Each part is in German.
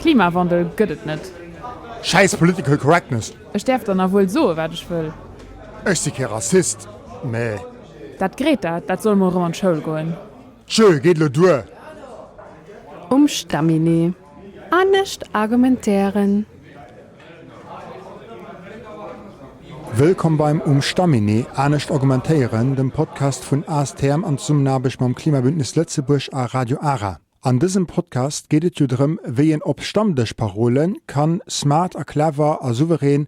Klimawandel gëtt net. Scheiß Political Correctness. Es sterft dann wohl so, wat ich will. Ich bin kein Rassist. Nee. Dat Greta, dat soll morgen an Schul goen. Schön, geht lo durch. Stamine. Nicht argumentieren. Willkommen beim Stamine, nicht argumentieren, dem Podcast von ASTM und zum Nabisch beim Klimabündnis Lützeburg a Radio ARA. An diesem Podcast geht es darum, wie ein op Stammtischparolen kann smart, clever, souverän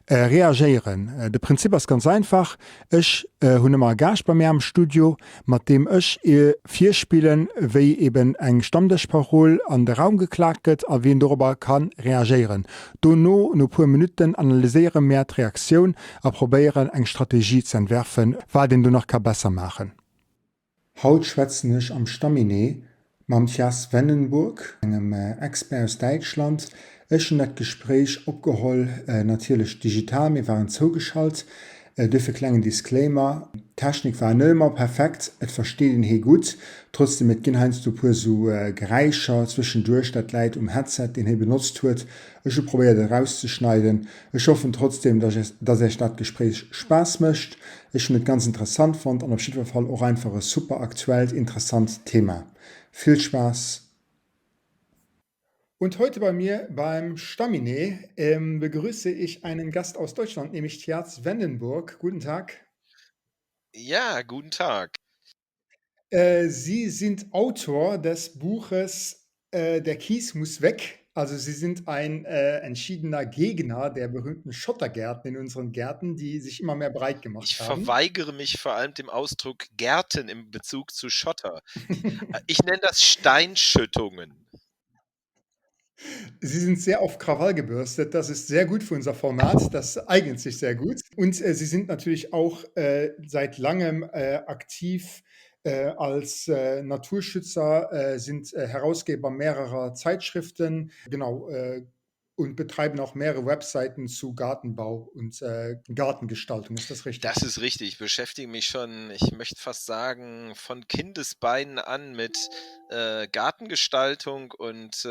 reagieren. Das Prinzip ist ganz einfach. Ich habe immer Gast bei mir im Studio, mit dem ich vier Spielen, wie eben ein Stammtischparol an den Raum geklagt wird, und wie darüber kann reagieren. Danach, in ein paar Minuten, analysieren wir die Reaktion und probieren, eine Strategie zu entwerfen, was den du noch besser machen kann. Heute schwätzen ich am Stamine mit Matthias Wendenburg, einem Expert aus Deutschland. Ich habe das Gespräch abgeholt, natürlich digital, wir waren zugeschaltet. Dafür ein kleiner Disclaimer. Die Technik war nicht immer perfekt, ich verstehe ihn hier gut. Trotzdem, es gibt ein paar so Geräusche zwischendurch, das Leid Headset, den er benutzt hat. Ich habe probiert, das rauszuschneiden. Ich hoffe trotzdem, dass euch das Gespräch Spaß macht. Ich finde es ganz interessant fand und auf jeden Fall auch einfach ein super aktuell, interessantes Thema. Viel Spaß. Und heute bei mir beim Stamine begrüße ich einen Gast aus Deutschland, nämlich Matthias Wendenburg. Guten Tag. Ja, guten Tag. Sie sind Autor des Buches Der Kies muss weg. Also Sie sind ein entschiedener Gegner der berühmten Schottergärten in unseren Gärten, die sich immer mehr breit gemacht Ich haben. verweigere mich vor allem dem Ausdruck Gärten im Bezug zu Schotter. Ich nenne das Steinschüttungen. Sie sind sehr auf Krawall gebürstet. Das ist sehr gut für unser Format. Das eignet sich sehr gut. Und Sie sind natürlich auch seit langem aktiv als Naturschützer, sind Herausgeber mehrerer Zeitschriften, genau, und betreiben auch mehrere Webseiten zu Gartenbau und Gartengestaltung. Ist das richtig? Das ist richtig. Ich beschäftige mich schon, ich möchte fast sagen, von Kindesbeinen an mit Gartengestaltung und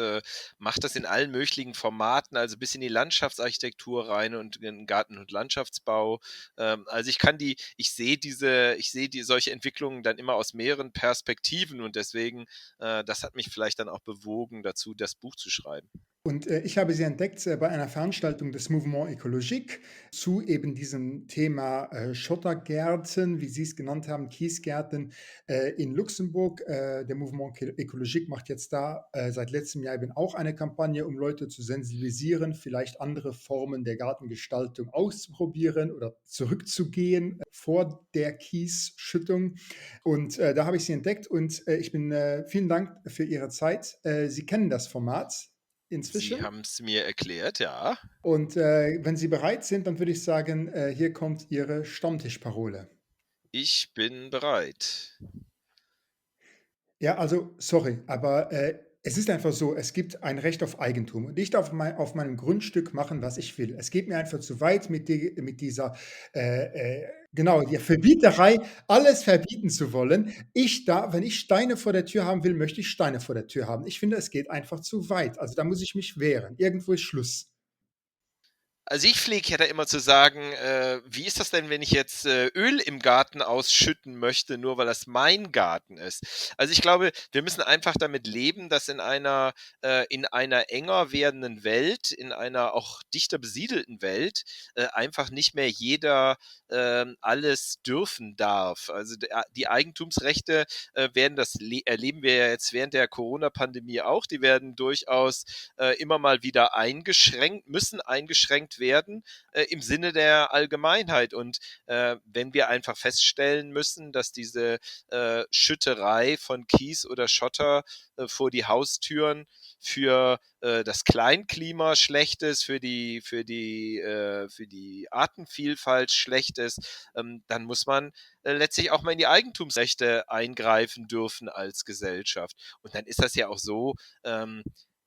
mache das in allen möglichen Formaten, also bis in die Landschaftsarchitektur rein und in Garten- und Landschaftsbau. Also ich sehe solche Entwicklungen dann immer aus mehreren Perspektiven und deswegen, das hat mich vielleicht dann auch bewogen, dazu das Buch zu schreiben. Und ich habe sie entdeckt bei einer Veranstaltung des Mouvement Écologique zu eben diesem Thema Schottergärten, wie Sie es genannt haben, Kiesgärten in Luxemburg. Der Mouvement Écologique macht jetzt da seit letztem Jahr eben auch eine Kampagne, um Leute zu sensibilisieren, vielleicht andere Formen der Gartengestaltung auszuprobieren oder zurückzugehen vor der Kiesschüttung. Und da habe ich sie entdeckt und ich bin vielen Dank für Ihre Zeit. Sie kennen das Format inzwischen. Sie haben es mir erklärt, ja. Und wenn Sie bereit sind, dann würde ich sagen, hier kommt Ihre Stammtischparole. Ich bin bereit. Ja, also sorry, aber es ist einfach so, es gibt ein Recht auf Eigentum und ich darf auf meinem Grundstück machen, was ich will. Es geht mir einfach zu weit mit dieser, genau, der Verbieterei, alles verbieten zu wollen. Wenn ich Steine vor der Tür haben will, möchte ich Steine vor der Tür haben. Ich finde, es geht einfach zu weit. Also da muss ich mich wehren. Irgendwo ist Schluss. Also ich pflege ja da immer zu sagen, wie ist das denn, wenn ich jetzt Öl im Garten ausschütten möchte, nur weil das mein Garten ist? Also ich glaube, wir müssen einfach damit leben, dass in einer enger werdenden Welt, in einer auch dichter besiedelten Welt, einfach nicht mehr jeder alles dürfen darf. Also die Eigentumsrechte erleben wir ja jetzt während der Corona-Pandemie auch, die werden durchaus immer mal wieder müssen eingeschränkt werden im Sinne der Allgemeinheit. Und wenn wir einfach feststellen müssen, dass diese Schütterei von Kies oder Schotter vor die Haustüren für das Kleinklima schlecht ist, für die Artenvielfalt schlecht ist, dann muss man letztlich auch mal in die Eigentumsrechte eingreifen dürfen als Gesellschaft. Und dann ist das ja auch so,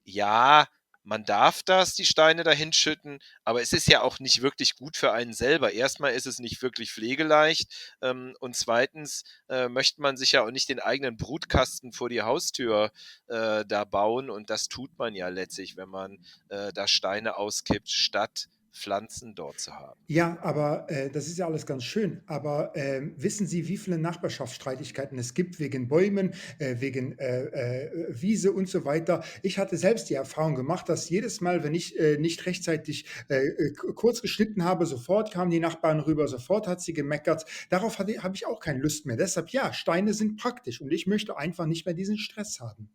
ja, man darf die Steine dahin schütten, aber es ist ja auch nicht wirklich gut für einen selber. Erstmal ist es nicht wirklich pflegeleicht, und zweitens möchte man sich ja auch nicht den eigenen Brutkasten vor die Haustür da bauen, und das tut man ja letztlich, wenn man da Steine auskippt, statt Pflanzen dort zu haben. Ja, aber das ist ja alles ganz schön. Aber wissen Sie, wie viele Nachbarschaftsstreitigkeiten es gibt wegen Bäumen, wegen Wiese und so weiter? Ich hatte selbst die Erfahrung gemacht, dass jedes Mal, wenn ich nicht rechtzeitig kurz geschnitten habe, sofort kamen die Nachbarn rüber, sofort hat sie gemeckert. Darauf habe ich auch keine Lust mehr. Deshalb ja, Steine sind praktisch und ich möchte einfach nicht mehr diesen Stress haben.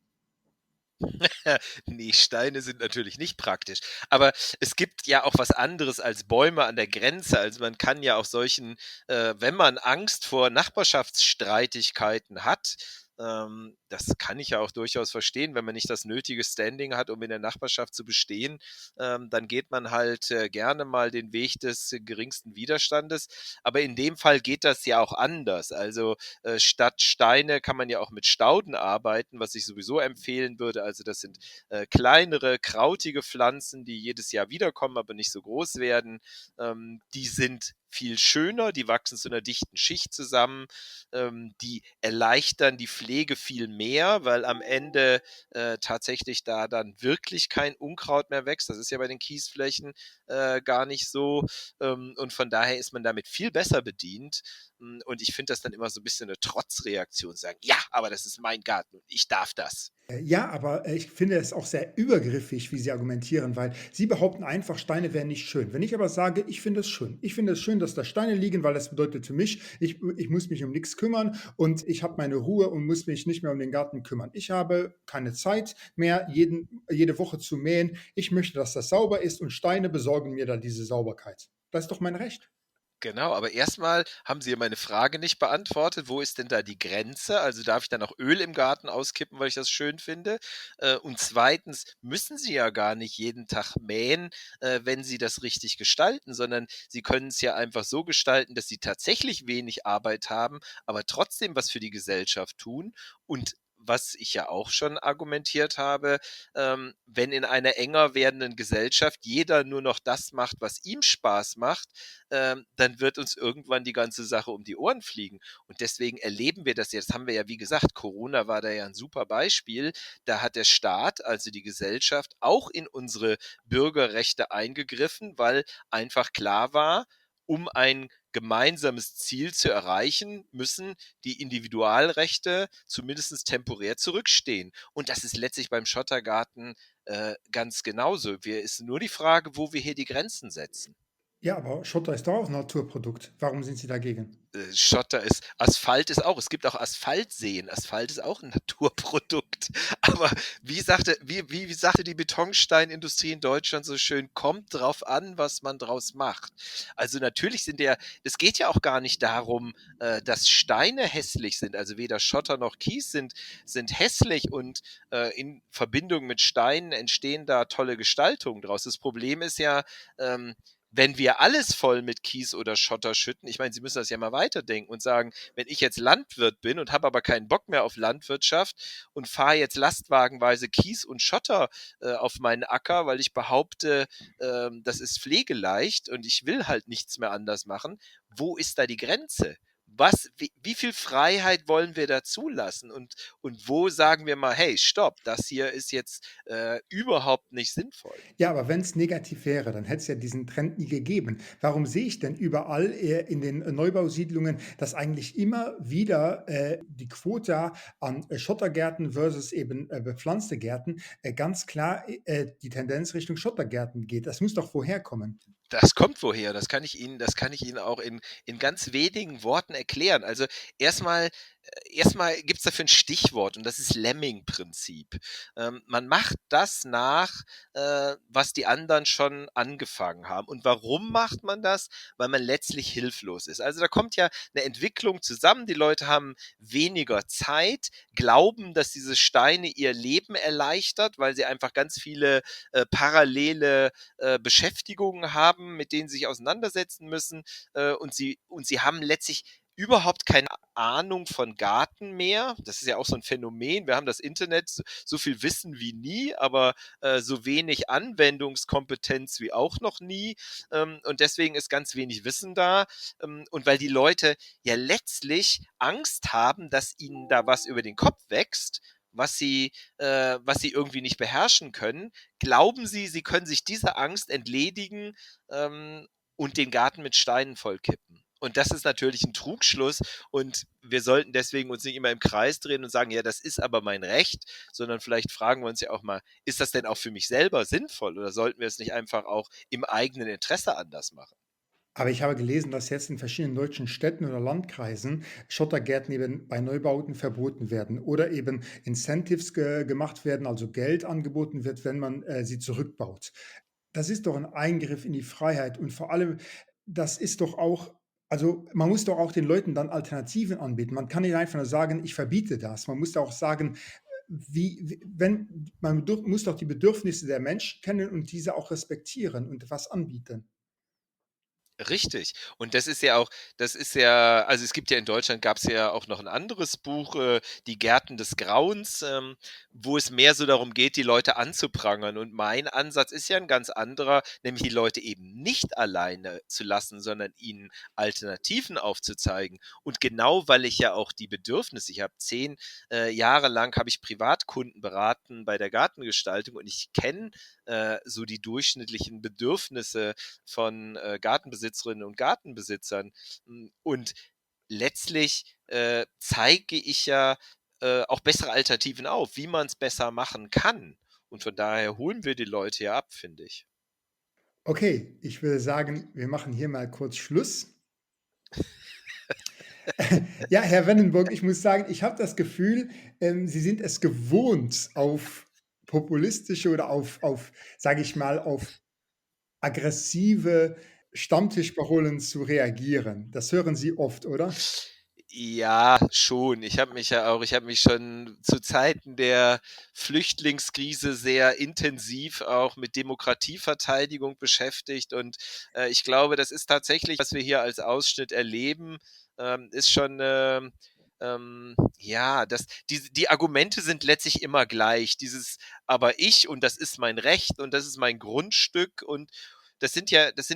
Nee, Steine sind natürlich nicht praktisch. Aber es gibt ja auch was anderes als Bäume an der Grenze. Also man kann ja auch wenn man Angst vor Nachbarschaftsstreitigkeiten hat, das kann ich ja auch durchaus verstehen, wenn man nicht das nötige Standing hat, um in der Nachbarschaft zu bestehen, dann geht man halt gerne mal den Weg des geringsten Widerstandes. Aber in dem Fall geht das ja auch anders. Also statt Steine kann man ja auch mit Stauden arbeiten, was ich sowieso empfehlen würde. Also das sind kleinere, krautige Pflanzen, die jedes Jahr wiederkommen, aber nicht so groß werden. Die sind viel schöner, die wachsen zu einer dichten Schicht zusammen, die erleichtern die Pflege viel mehr, weil am Ende tatsächlich da dann wirklich kein Unkraut mehr wächst. Das ist ja bei den Kiesflächen gar nicht so, und von daher ist man damit viel besser bedient. Und ich finde das dann immer so ein bisschen eine Trotzreaktion, sagen, ja, aber das ist mein Garten und ich darf das. Ja, aber ich finde es auch sehr übergriffig, wie Sie argumentieren, weil Sie behaupten einfach, Steine wären nicht schön. Wenn ich aber sage, ich finde es schön. Ich finde es schön, dass da Steine liegen, weil das bedeutet für mich, ich muss mich um nichts kümmern und ich habe meine Ruhe und muss mich nicht mehr um den Garten kümmern. Ich habe keine Zeit mehr, jede Woche zu mähen. Ich möchte, dass das sauber ist und Steine besorgen mir dann diese Sauberkeit. Das ist doch mein Recht. Genau, aber erstmal haben Sie ja meine Frage nicht beantwortet. Wo ist denn da die Grenze? Also darf ich dann auch Öl im Garten auskippen, weil ich das schön finde? Und zweitens müssen Sie ja gar nicht jeden Tag mähen, wenn Sie das richtig gestalten, sondern Sie können es ja einfach so gestalten, dass Sie tatsächlich wenig Arbeit haben, aber trotzdem was für die Gesellschaft tun. Und was ich ja auch schon argumentiert habe, wenn in einer enger werdenden Gesellschaft jeder nur noch das macht, was ihm Spaß macht, dann wird uns irgendwann die ganze Sache um die Ohren fliegen. Und deswegen erleben wir das jetzt, haben wir ja, wie gesagt, Corona war da ja ein super Beispiel. Da hat der Staat, also die Gesellschaft, auch in unsere Bürgerrechte eingegriffen, weil einfach klar war, um ein gemeinsames Ziel zu erreichen, müssen die Individualrechte zumindest temporär zurückstehen. Und das ist letztlich beim Schottergarten ganz genauso. Ist nur die Frage, wo wir hier die Grenzen setzen. Ja, aber Schotter ist doch auch ein Naturprodukt. Warum sind Sie dagegen? Asphalt ist auch, es gibt auch Asphaltseen. Asphalt ist auch ein Naturprodukt. Aber wie sagte die Betonsteinindustrie in Deutschland so schön, kommt drauf an, was man draus macht. Also natürlich es geht ja auch gar nicht darum, dass Steine hässlich sind. Also weder Schotter noch Kies sind hässlich, und in Verbindung mit Steinen entstehen da tolle Gestaltungen draus. Das Problem ist ja, wenn wir alles voll mit Kies oder Schotter schütten, ich meine, Sie müssen das ja mal weiterdenken und sagen, wenn ich jetzt Landwirt bin und habe aber keinen Bock mehr auf Landwirtschaft und fahre jetzt lastwagenweise Kies und Schotter auf meinen Acker, weil ich behaupte, das ist pflegeleicht und ich will halt nichts mehr anders machen, wo ist da die Grenze? Wie viel Freiheit wollen wir da zulassen? Und wo sagen wir mal, hey, stopp, das hier ist jetzt überhaupt nicht sinnvoll. Ja, aber wenn es negativ wäre, dann hätte es ja diesen Trend nie gegeben. Warum sehe ich denn überall in den Neubausiedlungen, dass eigentlich immer wieder die Quote an Schottergärten versus eben bepflanzte Gärten ganz klar die Tendenz Richtung Schottergärten geht? Das muss doch woher kommen. Das kommt woher, das kann ich Ihnen auch in ganz wenigen Worten erklären. Also erstmal gibt es dafür ein Stichwort, und das ist Lemming-Prinzip. Man macht das nach, was die anderen schon angefangen haben. Und warum macht man das? Weil man letztlich hilflos ist. Also da kommt ja eine Entwicklung zusammen. Die Leute haben weniger Zeit, glauben, dass diese Steine ihr Leben erleichtert, weil sie einfach ganz viele parallele Beschäftigungen haben, mit denen sie sich auseinandersetzen müssen, und sie haben letztlich überhaupt keine Ahnung von Garten mehr. Das ist ja auch so ein Phänomen. Wir haben das Internet, so viel Wissen wie nie, aber so wenig Anwendungskompetenz wie auch noch nie. Und deswegen ist ganz wenig Wissen da. Und weil die Leute ja letztlich Angst haben, dass ihnen da was über den Kopf wächst, was sie irgendwie nicht beherrschen können, glauben sie, sie können sich dieser Angst entledigen und den Garten mit Steinen vollkippen. Und das ist natürlich ein Trugschluss und wir sollten deswegen uns nicht immer im Kreis drehen und sagen, ja, das ist aber mein Recht, sondern vielleicht fragen wir uns ja auch mal, ist das denn auch für mich selber sinnvoll oder sollten wir es nicht einfach auch im eigenen Interesse anders machen? Aber ich habe gelesen, dass jetzt in verschiedenen deutschen Städten oder Landkreisen Schottergärten eben bei Neubauten verboten werden oder eben Incentives gemacht werden, also Geld angeboten wird, wenn man sie zurückbaut. Das ist doch ein Eingriff in die Freiheit und vor allem, das ist doch auch, also man muss doch auch den Leuten dann Alternativen anbieten. Man kann nicht einfach nur sagen, ich verbiete das. Man muss auch sagen, wenn man muss doch die Bedürfnisse der Menschen kennen und diese auch respektieren und was anbieten. Richtig. Und also es gibt ja in Deutschland gab es ja auch noch ein anderes Buch, Die Gärten des Grauens, wo es mehr so darum geht, die Leute anzuprangern. Und mein Ansatz ist ja ein ganz anderer, nämlich die Leute eben nicht alleine zu lassen, sondern ihnen Alternativen aufzuzeigen. Und genau weil ich ja auch die Bedürfnisse, ich habe 10 Jahre lang habe ich Privatkunden beraten bei der Gartengestaltung und ich kenne so die durchschnittlichen Bedürfnisse von Gartenbesitzerinnen und Gartenbesitzern. Und letztlich zeige ich ja auch bessere Alternativen auf, wie man es besser machen kann. Und von daher holen wir die Leute ja ab, finde ich. Okay, ich würde sagen, wir machen hier mal kurz Schluss. Ja, Herr Wennenburg, ich muss sagen, ich habe das Gefühl, Sie sind es gewohnt, auf populistische oder auf, sage ich mal, auf aggressive Stammtischparolen zu reagieren. Das hören Sie oft, oder? Ja, schon. Ich habe mich schon zu Zeiten der Flüchtlingskrise sehr intensiv auch mit Demokratieverteidigung beschäftigt und ich glaube, das ist tatsächlich, was wir hier als Ausschnitt erleben, ist schon ja, die Argumente sind letztlich immer gleich. Dieses aber ich und das ist mein Recht und das ist mein Grundstück und das sind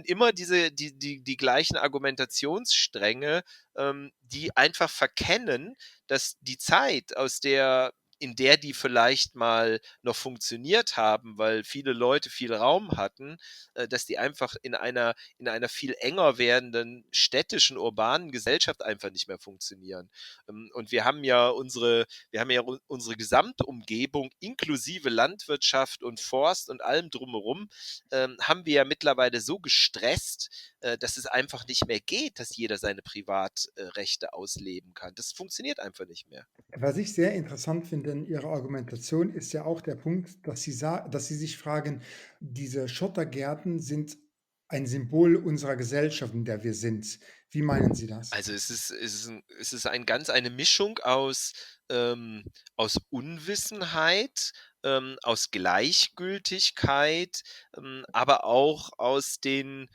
immer die gleichen Argumentationsstränge, die einfach verkennen, dass die Zeit, in der die vielleicht mal noch funktioniert haben, weil viele Leute viel Raum hatten, dass die einfach in einer viel enger werdenden städtischen, urbanen Gesellschaft einfach nicht mehr funktionieren. Und wir haben ja unsere Gesamtumgebung inklusive Landwirtschaft und Forst und allem drumherum, haben wir ja mittlerweile so gestresst, dass es einfach nicht mehr geht, dass jeder seine Privatrechte ausleben kann. Das funktioniert einfach nicht mehr. Was ich sehr interessant finde in Ihrer Argumentation, ist ja auch der Punkt, dass Sie sich fragen, diese Schottergärten sind ein Symbol unserer Gesellschaft, in der wir sind. Wie meinen Sie das? Also es ist eine Mischung aus Unwissenheit, aus Gleichgültigkeit, aber auch aus den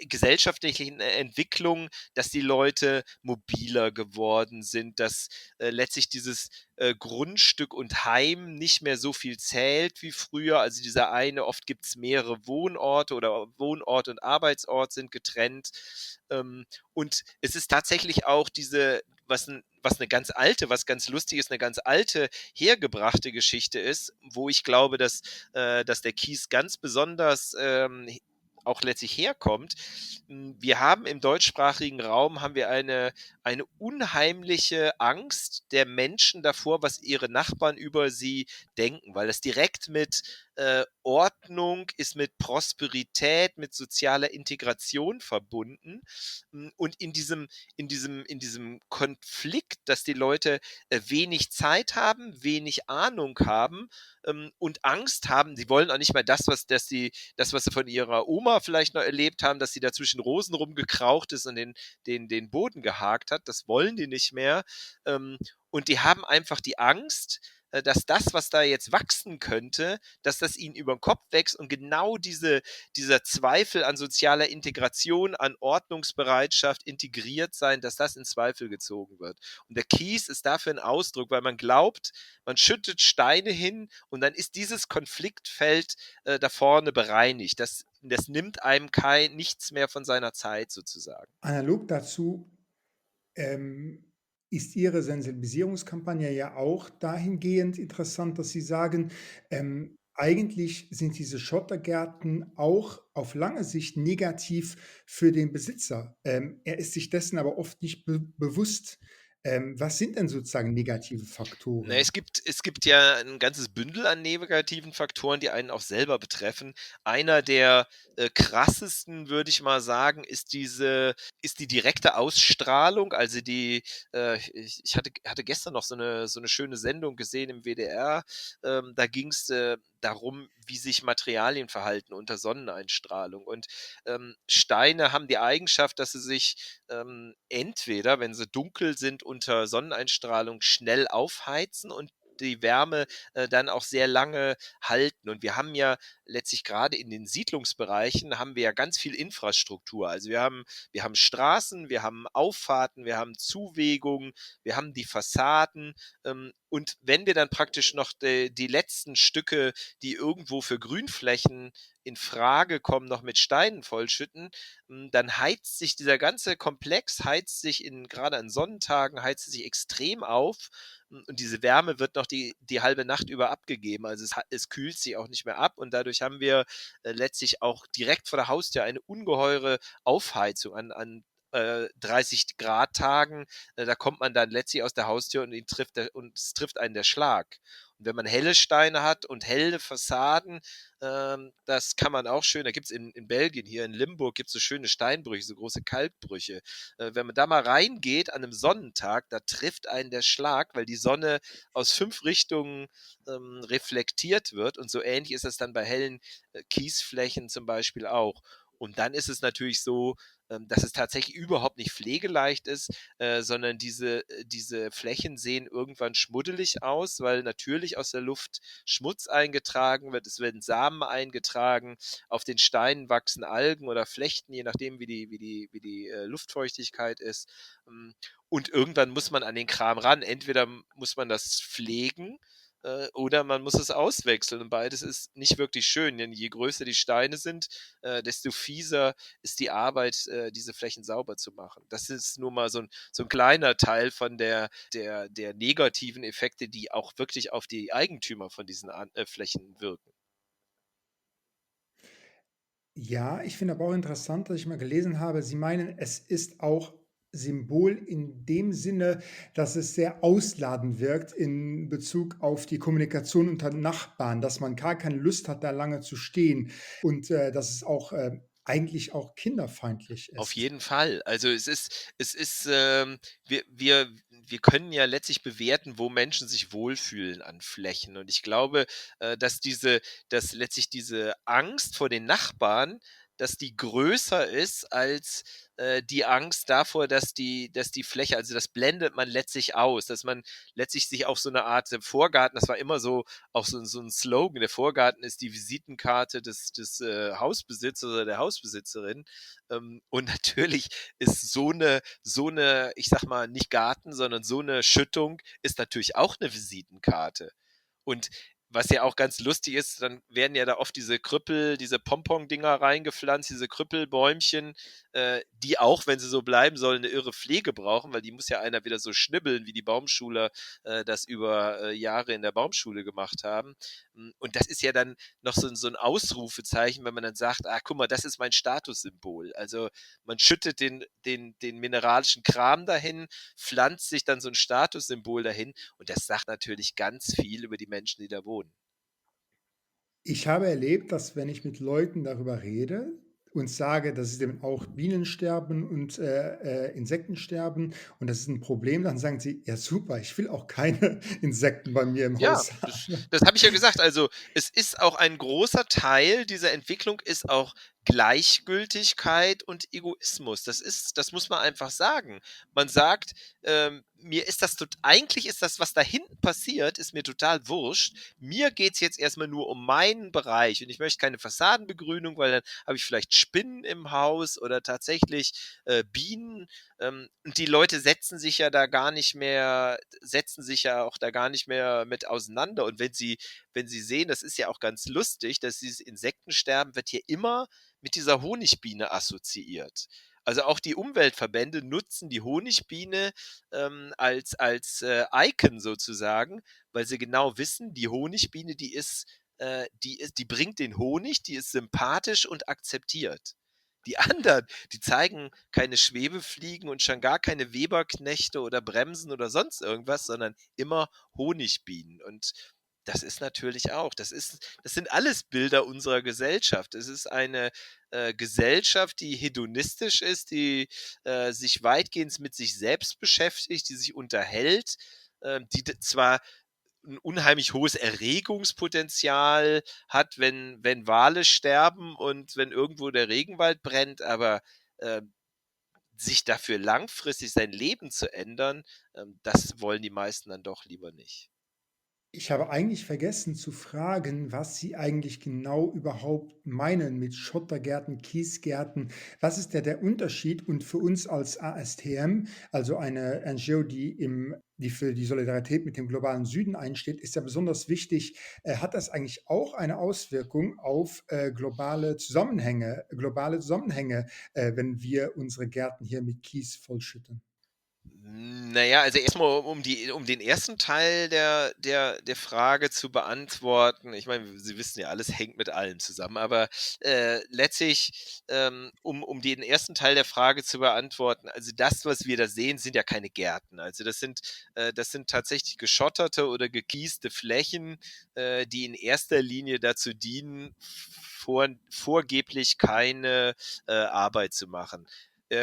gesellschaftlichen Entwicklungen, dass die Leute mobiler geworden sind, dass letztlich dieses Grundstück und Heim nicht mehr so viel zählt wie früher. Also dieser eine, oft gibt es mehrere Wohnorte oder Wohnort und Arbeitsort sind getrennt. Und es ist tatsächlich auch was ganz lustig ist, eine ganz alte, hergebrachte Geschichte ist, wo ich glaube, dass der Kies ganz besonders auch letztlich herkommt. Wir haben im deutschsprachigen Raum eine unheimliche Angst der Menschen davor, was ihre Nachbarn über sie denken, weil das direkt mit Ordnung ist, mit Prosperität, mit sozialer Integration verbunden. Und in diesem Konflikt, dass die Leute wenig Zeit haben, wenig Ahnung haben und Angst haben, sie wollen auch nicht mehr was sie von ihrer Oma vielleicht noch erlebt haben, dass sie da zwischen Rosen rumgekraucht ist und den Boden gehakt hat, das wollen die nicht mehr. Und die haben einfach die Angst, dass das, was da jetzt wachsen könnte, dass das ihnen über den Kopf wächst und genau dieser Zweifel an sozialer Integration, an Ordnungsbereitschaft, integriert sein, dass das in Zweifel gezogen wird. Und der Kies ist dafür ein Ausdruck, weil man glaubt, man schüttet Steine hin und dann ist dieses Konfliktfeld da vorne bereinigt. Das nimmt einem nichts mehr von seiner Zeit sozusagen. Analog dazu ähm, ist Ihre Sensibilisierungskampagne ja auch dahingehend interessant, dass Sie sagen, eigentlich sind diese Schottergärten auch auf lange Sicht negativ für den Besitzer. Er ist sich dessen aber oft nicht bewusst. Was sind denn sozusagen negative Na, Faktoren? es gibt ja ein ganzes Bündel an negativen Faktoren, die einen auch selber betreffen. Einer der krassesten, würde ich mal sagen, ist die direkte Ausstrahlung. Also ich hatte gestern noch so eine schöne Sendung gesehen im WDR. Da ging es darum, wie sich Materialien verhalten unter Sonneneinstrahlung. Und Steine haben die Eigenschaft, dass sie sich entweder, wenn sie dunkel sind, unter Sonneneinstrahlung schnell aufheizen und die Wärme dann auch sehr lange halten. Und wir haben ja letztlich gerade in den Siedlungsbereichen haben wir ja ganz viel Infrastruktur. Also wir haben Straßen, wir haben Auffahrten, wir haben Zuwegungen, wir haben die Fassaden. Und wenn wir dann praktisch noch die letzten Stücke, die irgendwo für Grünflächen in Frage kommen, noch mit Steinen vollschütten, dann heizt sich dieser ganze Komplex, gerade an Sonnentagen, heizt sich extrem auf und diese Wärme wird noch die halbe Nacht über abgegeben. Also es kühlt sich auch nicht mehr ab und dadurch haben wir letztlich auch direkt vor der Haustür eine ungeheure Aufheizung an 30 Grad Tagen. Da kommt man dann letztlich aus der Haustür und es trifft einen der Schlag. Und wenn man helle Steine hat und helle Fassaden, das kann man auch schön, da gibt es in Belgien, hier in Limburg, gibt es so schöne Steinbrüche, so große Kalkbrüche. Wenn man da mal reingeht an einem Sonnentag, da trifft einen der Schlag, weil die Sonne aus 5 Richtungen reflektiert wird und so ähnlich ist es dann bei hellen Kiesflächen zum Beispiel auch. Und dann ist es natürlich so, dass es tatsächlich überhaupt nicht pflegeleicht ist, sondern diese Flächen sehen irgendwann schmuddelig aus, weil natürlich aus der Luft Schmutz eingetragen wird, es werden Samen eingetragen, auf den Steinen wachsen Algen oder Flechten, je nachdem wie die Luftfeuchtigkeit ist. Und irgendwann muss man an den Kram ran. Entweder muss man das pflegen, oder man muss es auswechseln. Und beides ist nicht wirklich schön, denn je größer die Steine sind, desto fieser ist die Arbeit, diese Flächen sauber zu machen. Das ist nur mal so ein kleiner Teil von der negativen Effekte, die auch wirklich auf die Eigentümer von diesen Flächen wirken. Ja, ich finde aber auch interessant, dass ich mal gelesen habe, Sie meinen, es ist auch Symbol in dem Sinne, dass es sehr ausladend wirkt in Bezug auf die Kommunikation unter Nachbarn, dass man gar keine Lust hat, da lange zu stehen und, dass es auch, eigentlich auch kinderfeindlich Auf ist. jeden Fall. Also es ist, wir können ja letztlich bewerten, wo Menschen sich wohlfühlen an Flächen. Und ich glaube, dass letztlich diese Angst vor den Nachbarn, dass die größer ist als die Angst davor, dass die Fläche, also das blendet man letztlich aus, dass man letztlich sich auf so eine Art Vorgarten, das war immer so auch so ein Slogan, der Vorgarten ist die Visitenkarte des Hausbesitzers oder der Hausbesitzerin. Und natürlich ist so eine, ich sag mal, nicht Garten, sondern so eine Schüttung ist natürlich auch eine Visitenkarte. Und was ja auch ganz lustig ist, dann werden ja da oft diese diese Pompon-Dinger reingepflanzt, diese Krüppelbäumchen, die auch, wenn sie so bleiben sollen, eine irre Pflege brauchen, weil die muss ja einer wieder so schnibbeln, wie die Baumschuler das über Jahre in der Baumschule gemacht haben. Und das ist ja dann noch so ein Ausrufezeichen, wenn man dann sagt, ah, guck mal, das ist mein Statussymbol. Also man schüttet den mineralischen Kram dahin, pflanzt sich dann so ein Statussymbol dahin und das sagt natürlich ganz viel über die Menschen, die da wohnen. Ich habe erlebt, dass wenn ich mit Leuten darüber rede und sage, dass es eben auch Bienensterben und, Insektensterben und das ist ein Problem, dann sagen sie: „Ja super, ich will auch keine Insekten bei mir im Ja, Haus das haben.“ das habe ich ja gesagt. Also, es ist auch ein großer Teil dieser Entwicklung ist auch Gleichgültigkeit und Egoismus. Das muss man einfach sagen. Man sagt, mir ist das eigentlich ist das, was da hinten passiert, ist mir total wurscht. Mir geht es jetzt erstmal nur um meinen Bereich und ich möchte keine Fassadenbegrünung, weil dann habe ich vielleicht Spinnen im Haus oder tatsächlich Bienen. Und die Leute setzen sich ja auch da gar nicht mehr mit auseinander. Und wenn sie sehen, das ist ja auch ganz lustig, dass dieses Insektensterben wird hier immer mit dieser Honigbiene assoziiert. Also auch die Umweltverbände nutzen die Honigbiene als Icon sozusagen, weil sie genau wissen, die Honigbiene, die bringt den Honig, die ist sympathisch und akzeptiert. Die anderen, die zeigen keine Schwebefliegen und schon gar keine Weberknechte oder Bremsen oder sonst irgendwas, sondern immer Honigbienen. Und das ist natürlich auch, das sind alles Bilder unserer Gesellschaft. Es ist eine Gesellschaft, die hedonistisch ist, die sich weitgehend mit sich selbst beschäftigt, die sich unterhält, zwar ein unheimlich hohes Erregungspotenzial hat, wenn Wale sterben und wenn irgendwo der Regenwald brennt, aber äh, sich dafür langfristig sein Leben zu ändern, das wollen die meisten dann doch lieber nicht. Ich habe eigentlich vergessen zu fragen, was Sie eigentlich genau überhaupt meinen mit Schottergärten, Kiesgärten. Was ist der Unterschied? Und für uns als ASTM, also eine NGO, die für die Solidarität mit dem globalen Süden einsteht, ist ja besonders wichtig. Hat das eigentlich auch eine Auswirkung auf globale Zusammenhänge, wenn wir unsere Gärten hier mit Kies vollschütten? Naja, also erstmal um den ersten Teil der Frage zu beantworten. Ich meine, Sie wissen ja, alles hängt mit allem zusammen, aber letztlich, um den ersten Teil der Frage zu beantworten, also das, was wir da sehen, sind ja keine Gärten. Also das sind tatsächlich geschotterte oder gekieste Flächen, die in erster Linie dazu dienen, vorgeblich keine Arbeit zu machen.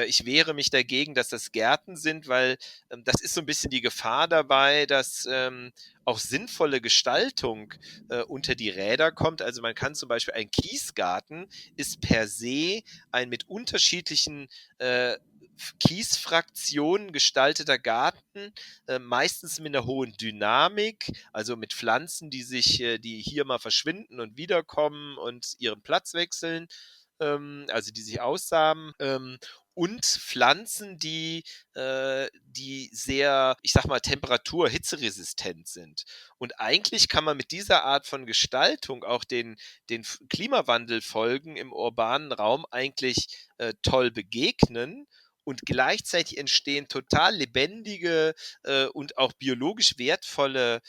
Ich wehre mich dagegen, dass das Gärten sind, weil das ist so ein bisschen die Gefahr dabei, dass auch sinnvolle Gestaltung unter die Räder kommt. Also man kann zum Beispiel ein Kiesgarten ist per se ein mit unterschiedlichen Kiesfraktionen gestalteter Garten, meistens mit einer hohen Dynamik, also mit Pflanzen, die hier mal verschwinden und wiederkommen und ihren Platz wechseln, also die sich aussamen. Und Pflanzen, die sehr, ich sag mal, hitzeresistent sind. Und eigentlich kann man mit dieser Art von Gestaltung auch den Klimawandelfolgen im urbanen Raum eigentlich toll begegnen. Und gleichzeitig entstehen total lebendige und auch biologisch wertvolle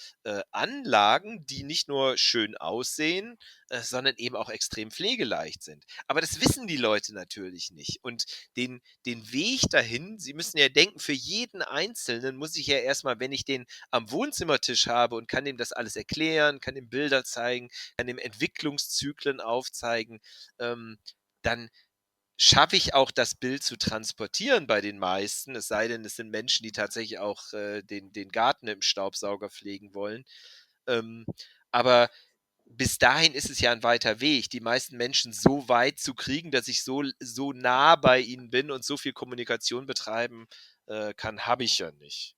Anlagen, die nicht nur schön aussehen, sondern eben auch extrem pflegeleicht sind. Aber das wissen die Leute natürlich nicht. Und den Weg dahin, Sie müssen ja denken, für jeden Einzelnen muss ich ja erstmal, wenn ich den am Wohnzimmertisch habe und kann dem das alles erklären, kann dem Bilder zeigen, kann dem Entwicklungszyklen aufzeigen, dann schaffe ich auch das Bild zu transportieren bei den meisten, es sei denn, es sind Menschen, die tatsächlich auch den Garten im Staubsauger pflegen wollen. Ähm, aber bis dahin ist es ja ein weiter Weg, die meisten Menschen so weit zu kriegen, dass ich so nah bei ihnen bin und so viel Kommunikation betreiben kann, habe ich ja nicht.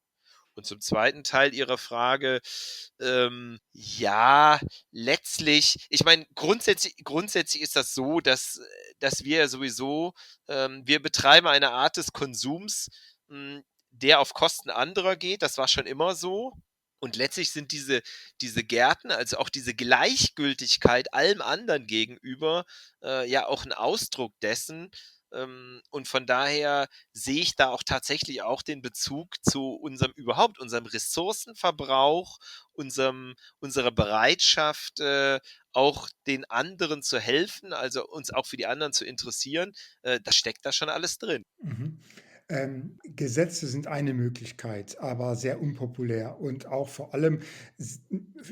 Und zum zweiten Teil Ihrer Frage, ja, letztlich, ich meine, grundsätzlich ist das so, dass wir ja sowieso, wir betreiben eine Art des Konsums, der auf Kosten anderer geht. Das war schon immer so. Und letztlich sind diese Gärten, also auch diese Gleichgültigkeit allem anderen gegenüber, ja auch ein Ausdruck dessen. Und von daher sehe ich da auch tatsächlich auch den Bezug zu unserem Ressourcenverbrauch, unserer Bereitschaft, auch den anderen zu helfen, also uns auch für die anderen zu interessieren. Das steckt da schon alles drin. Mhm. Gesetze sind eine Möglichkeit, aber sehr unpopulär und auch vor allem s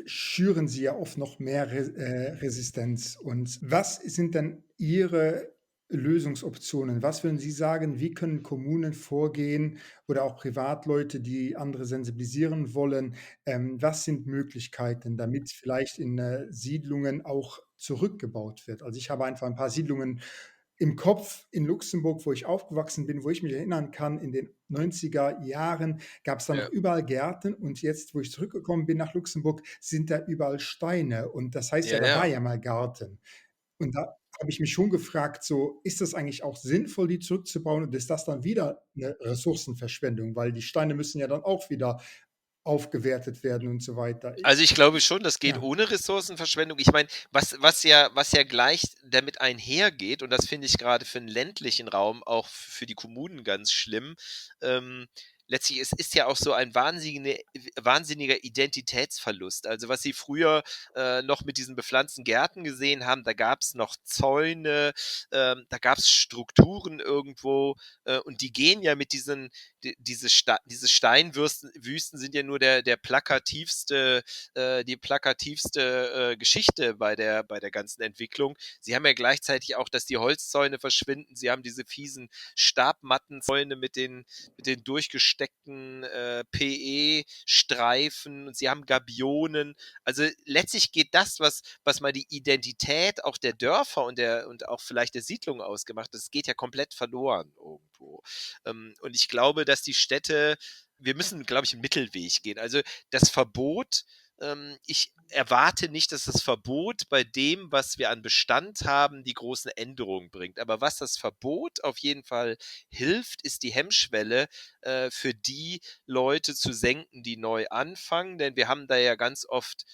schüren sie ja oft noch mehr Resistenz. Und was sind denn Ihre Lösungsoptionen? Was würden Sie sagen, wie können Kommunen vorgehen oder auch Privatleute, die andere sensibilisieren wollen? Was sind Möglichkeiten, damit vielleicht in Siedlungen auch zurückgebaut wird? Also ich habe einfach ein paar Siedlungen im Kopf in Luxemburg, wo ich aufgewachsen bin, wo ich mich erinnern kann, in den 90er Jahren gab es da noch Ja, überall Gärten und jetzt, wo ich zurückgekommen bin nach Luxemburg, sind da überall Steine und das heißt ja, ja, da war ja. ja mal Garten. Und da habe ich mich schon gefragt, so, ist das eigentlich auch sinnvoll, die zurückzubauen und ist das dann wieder eine Ressourcenverschwendung, weil die Steine müssen ja dann auch wieder aufgewertet werden und so weiter. Also ich glaube schon, das geht Ja. ohne Ressourcenverschwendung. Ich meine, was ja gleich damit einhergeht, und das finde ich gerade für den ländlichen Raum, auch für die Kommunen ganz schlimm, ähm, letztlich, es ist ja auch so ein wahnsinniger Identitätsverlust. Also was sie früher noch mit diesen bepflanzten Gärten gesehen haben, da gab es noch Zäune, da gab es Strukturen irgendwo, und die gehen ja mit diese Steinwüsten sind ja nur die plakativste Geschichte bei der ganzen Entwicklung. Sie haben ja gleichzeitig auch, dass die Holzzäune verschwinden. Sie haben diese fiesen Stabmattenzäune mit den durchgesteckten PE-Streifen und sie haben Gabionen. Also letztlich geht das, was mal die Identität auch der Dörfer und auch vielleicht der Siedlungen ausgemacht hat, das geht ja komplett verloren irgendwo. Und ich glaube, dass die Städte, wir müssen, glaube ich, einen Mittelweg gehen. Also das Verbot, ich erwarte nicht, dass das Verbot bei dem, was wir an Bestand haben, die großen Änderungen bringt. Aber was das Verbot auf jeden Fall hilft, ist die Hemmschwelle für die Leute zu senken, die neu anfangen. Denn wir haben da ja ganz oft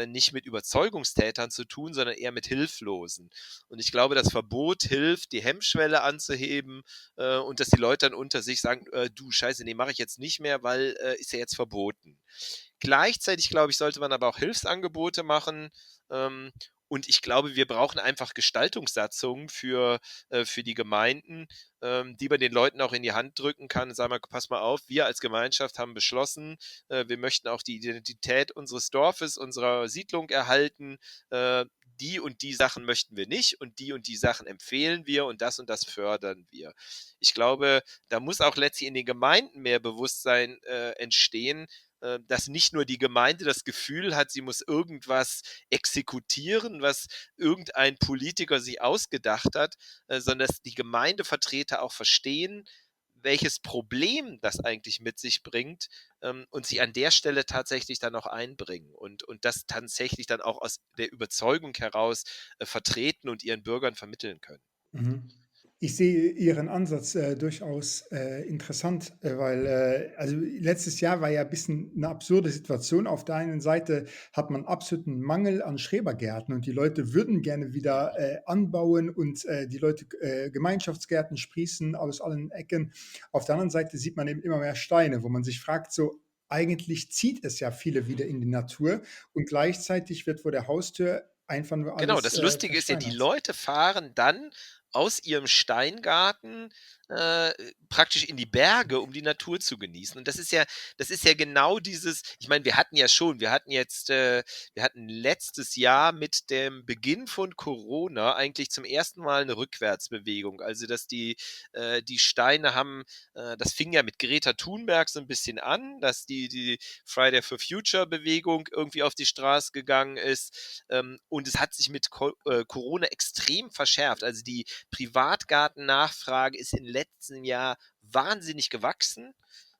nicht mit Überzeugungstätern zu tun, sondern eher mit Hilflosen. Und ich glaube, das Verbot hilft, die Hemmschwelle anzuheben und dass die Leute dann unter sich sagen, du Scheiße, nee, mache ich jetzt nicht mehr, weil ist ja jetzt verboten. Gleichzeitig, glaube ich, sollte man aber auch Hilfsangebote machen. Und ich glaube, wir brauchen einfach Gestaltungssatzungen für die Gemeinden, die man den Leuten auch in die Hand drücken kann und sagen, pass mal auf, wir als Gemeinschaft haben beschlossen, wir möchten auch die Identität unseres Dorfes, unserer Siedlung erhalten. Die und die Sachen möchten wir nicht und die Sachen empfehlen wir und das fördern wir. Ich glaube, da muss auch letztlich in den Gemeinden mehr Bewusstsein entstehen, dass nicht nur die Gemeinde das Gefühl hat, sie muss irgendwas exekutieren, was irgendein Politiker sich ausgedacht hat, sondern dass die Gemeindevertreter auch verstehen, welches Problem das eigentlich mit sich bringt, und sie an der Stelle tatsächlich dann auch einbringen und das tatsächlich dann auch aus der Überzeugung heraus vertreten und ihren Bürgern vermitteln können. Mhm. Ich sehe Ihren Ansatz durchaus interessant, weil also letztes Jahr war ja ein bisschen eine absurde Situation. Auf der einen Seite hat man absoluten Mangel an Schrebergärten und die Leute würden gerne wieder anbauen und die Leute Gemeinschaftsgärten sprießen aus allen Ecken. Auf der anderen Seite sieht man eben immer mehr Steine, wo man sich fragt, so eigentlich zieht es ja viele wieder in die Natur und gleichzeitig wird vor der Haustür einfach nur Genau, alles das Lustige ist ja, die versteinert. Leute fahren dann aus ihrem Steingarten praktisch in die Berge, um die Natur zu genießen. Und das ist ja genau dieses, ich meine, wir hatten letztes Jahr mit dem Beginn von Corona eigentlich zum ersten Mal eine Rückwärtsbewegung. Also, dass die Steine haben, das fing ja mit Greta Thunberg so ein bisschen an, dass die Friday for Future Bewegung irgendwie auf die Straße gegangen ist. Und es hat sich mit Corona extrem verschärft. Also die Privatgartennachfrage ist im letzten Jahr wahnsinnig gewachsen.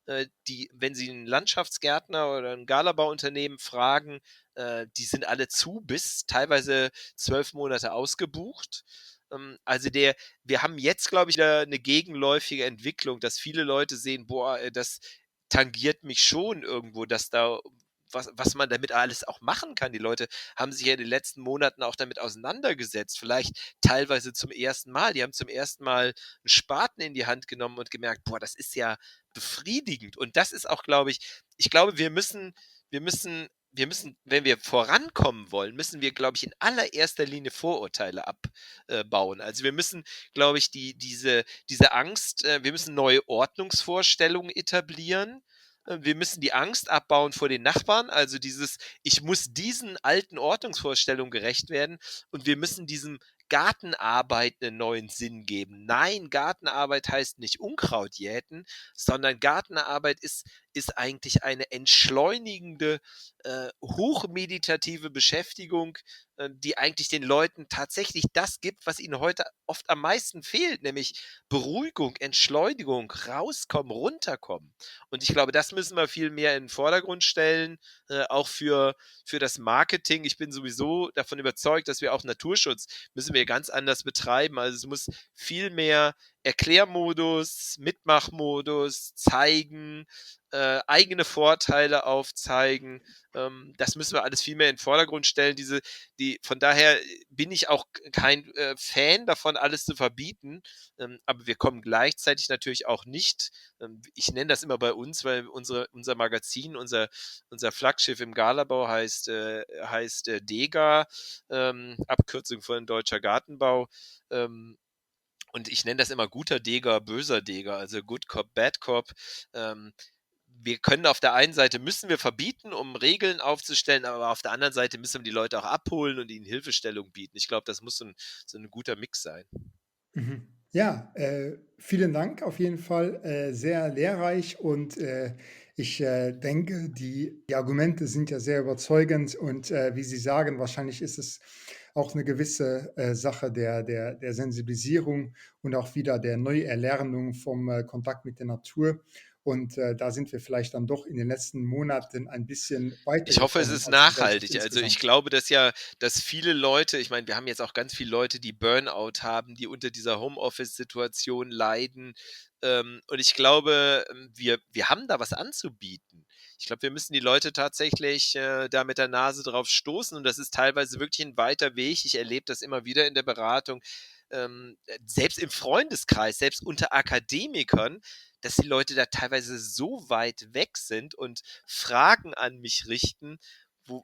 Wenn Sie einen Landschaftsgärtner oder ein Galabauunternehmen fragen, die sind alle zu, bis teilweise 12 Monate ausgebucht. Also wir haben jetzt, glaube ich, wieder eine gegenläufige Entwicklung, dass viele Leute sehen, boah, das tangiert mich schon irgendwo, dass da was man damit alles auch machen kann. Die Leute haben sich ja in den letzten Monaten auch damit auseinandergesetzt, vielleicht teilweise zum ersten Mal. Die haben zum ersten Mal einen Spaten in die Hand genommen und gemerkt, boah, das ist ja befriedigend. Und das ist auch, glaube ich glaube, wir müssen, wenn wir vorankommen wollen, müssen wir, glaube ich, in allererster Linie Vorurteile abbauen. Also wir müssen, glaube ich, diese Angst, wir müssen neue Ordnungsvorstellungen etablieren. Wir müssen die Angst abbauen vor den Nachbarn, also ich muss diesen alten Ordnungsvorstellungen gerecht werden und wir müssen diesem Gartenarbeit einen neuen Sinn geben. Nein, Gartenarbeit heißt nicht Unkraut jäten, sondern Gartenarbeit ist eigentlich eine entschleunigende, hochmeditative Beschäftigung, die eigentlich den Leuten tatsächlich das gibt, was ihnen heute oft am meisten fehlt, nämlich Beruhigung, Entschleunigung, rauskommen, runterkommen. Und ich glaube, das müssen wir viel mehr in den Vordergrund stellen, auch für das Marketing. Ich bin sowieso davon überzeugt, dass wir auch Naturschutz müssen wir ganz anders betreiben. Also es muss viel mehr Erklärmodus, Mitmachmodus zeigen, eigene Vorteile aufzeigen. Das müssen wir alles viel mehr in den Vordergrund stellen. Von daher bin ich auch kein Fan davon, alles zu verbieten. Aber wir kommen gleichzeitig natürlich auch nicht, ich nenne das immer bei uns, weil unser Magazin, unser Flaggschiff im Galabau heißt DEGA, Abkürzung von Deutscher Gartenbau. Und ich nenne das immer guter Deger, böser Deger, also Good Cop, Bad Cop. Wir können auf der einen Seite müssen wir verbieten, um Regeln aufzustellen, aber auf der anderen Seite müssen wir die Leute auch abholen und ihnen Hilfestellung bieten. Ich glaube, das muss so ein guter Mix sein. Mhm. Ja, vielen Dank auf jeden Fall, sehr lehrreich und ich denke, die Argumente sind ja sehr überzeugend und wie Sie sagen, wahrscheinlich ist es auch eine gewisse Sache der Sensibilisierung und auch wieder der Neuerlernung vom Kontakt mit der Natur. Und da sind wir vielleicht dann doch in den letzten Monaten ein bisschen weiter. Ich hoffe, es ist nachhaltig. Also ich glaube, dass viele Leute, ich meine, wir haben jetzt auch ganz viele Leute, die Burnout haben, die unter dieser Homeoffice-Situation leiden. Und ich glaube, wir haben da was anzubieten. Ich glaube, wir müssen die Leute tatsächlich da mit der Nase drauf stoßen. Und das ist teilweise wirklich ein weiter Weg. Ich erlebe das immer wieder in der Beratung. Selbst im Freundeskreis, selbst unter Akademikern, dass die Leute da teilweise so weit weg sind und Fragen an mich richten,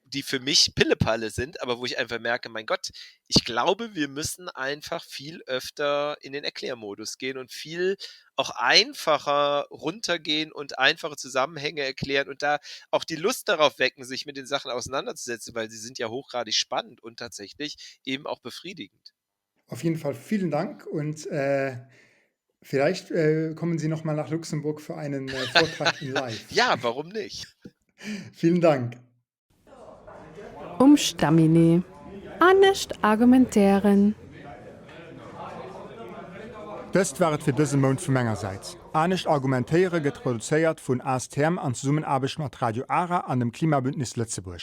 die für mich Pillepalle sind, aber wo ich einfach merke, mein Gott, ich glaube, wir müssen einfach viel öfter in den Erklärmodus gehen und viel auch einfacher runtergehen und einfache Zusammenhänge erklären und da auch die Lust darauf wecken, sich mit den Sachen auseinanderzusetzen, weil sie sind ja hochgradig spannend und tatsächlich eben auch befriedigend. Auf jeden Fall vielen Dank und vielleicht kommen Sie noch mal nach Luxemburg für einen Vortrag in Live. Ja, warum nicht? Vielen Dank. Stamine. Nicht argumentieren. Das wäret für diesen Monat von meinerseits. Nicht argumentieren get produziert von ASTM an Zusammenarbeit mit Radio ARA an dem Klimabündnis Lützeburg.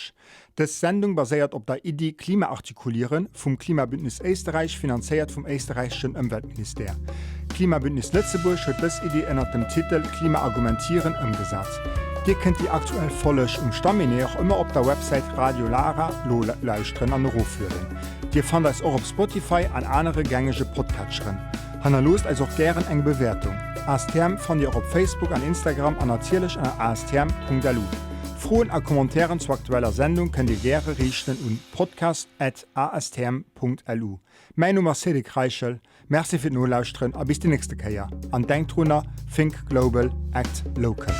Das Sendung basiert auf der Idee Klimaartikulieren vom Klimabündnis Österreich, finanziert vom österreichischen Umweltministerium. Klimabündnis Lützeburg hat diese Idee unter dem Titel Klimaargumentieren umgesetzt. Ihr könnt die aktuell Folge Stamine auch immer auf der Website Radio Lara lauschen und aufhören. Ihr findet es auch auf Spotify an andere gängige Podcatchern. Hanalost also auch gerne eine Bewertung. ASTM fand ihr auch auf Facebook und Instagram und natürlich an astm.lu. Fragen und Kommentare zur aktuellen Sendung könnt ihr gerne richten an podcast@astm.lu. Mein Name ist Cedric Reichel. Merci für das Lauschen und bis die nächste Kehr. Und denkt dran, think global, act local.